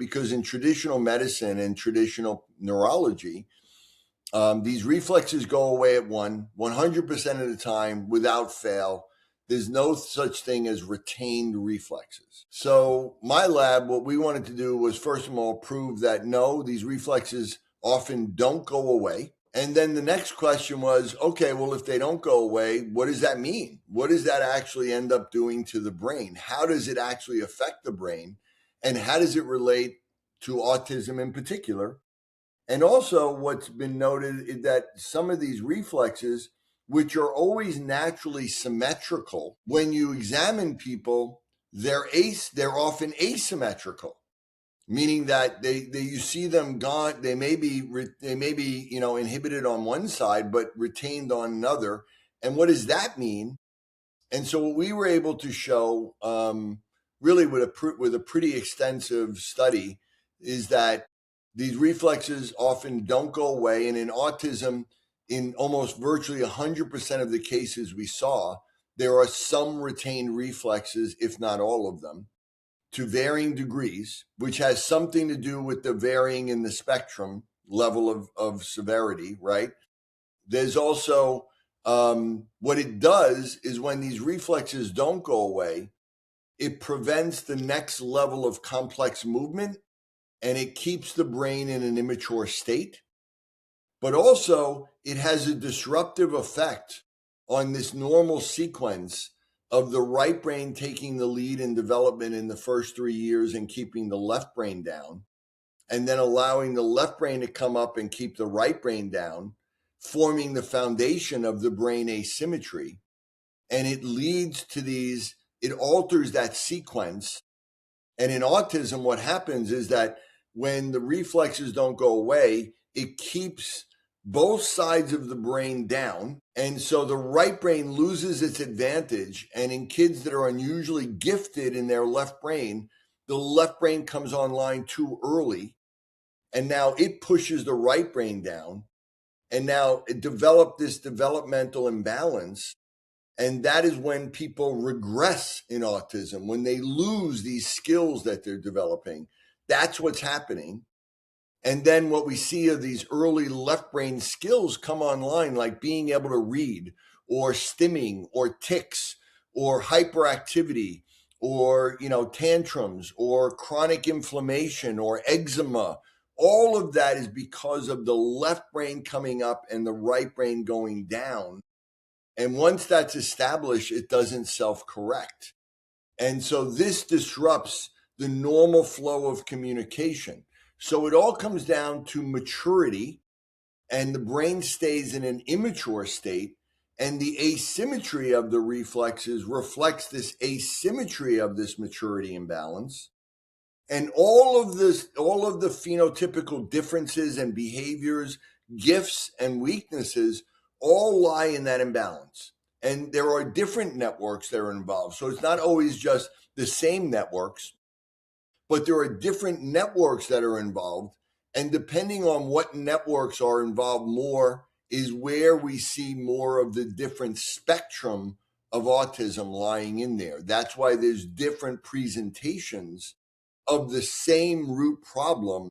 because in traditional medicine and traditional neurology, these reflexes go away at 100% of the time without fail. There's no such thing as retained reflexes. So my lab, what we wanted to do was, first of all, prove that no, these reflexes often don't go away. And then the next question was, okay, well, if they don't go away, what does that mean? What does that actually end up doing to the brain? How does it actually affect the brain? And how does it relate to autism in particular? And also, what's been noted is that some of these reflexes, which are always naturally symmetrical, when you examine people, they're often asymmetrical, meaning that you see them gone. They may be inhibited on one side but retained on another. And what does that mean? And so, what we were able to show, really with a pretty extensive study, is that these reflexes often don't go away. And in autism, in almost virtually 100% of the cases we saw, there are some retained reflexes, if not all of them, to varying degrees, which has something to do with the varying in the spectrum level of severity, right? There's also, what it does is when these reflexes don't go away, it prevents the next level of complex movement, and it keeps the brain in an immature state. But also, it has a disruptive effect on this normal sequence of the right brain taking the lead in development in the first 3 years and keeping the left brain down, and then allowing the left brain to come up and keep the right brain down, forming the foundation of the brain asymmetry. And it leads to it alters that sequence. And in autism, what happens is that when the reflexes don't go away, it keeps both sides of the brain down. And so the right brain loses its advantage. And in kids that are unusually gifted in their left brain, the left brain comes online too early. And now it pushes the right brain down. And now it developed this developmental imbalance. And that is when people regress in autism, when they lose these skills that they're developing. That's what's happening. And then what we see are these early left brain skills come online, like being able to read, or stimming, or tics, or hyperactivity, or tantrums, or chronic inflammation, or eczema. All of that is because of the left brain coming up and the right brain going down. And once that's established, it doesn't self-correct. And so this disrupts the normal flow of communication. So it all comes down to maturity, and the brain stays in an immature state, and the asymmetry of the reflexes reflects this asymmetry of this maturity imbalance. And all of the phenotypical differences and behaviors, gifts and weaknesses all lie in that imbalance. And there are different networks that are involved. So it's not always just the same networks, but there are different networks that are involved. And depending on what networks are involved more is where we see more of the different spectrum of autism lying in there. That's why there's different presentations of the same root problem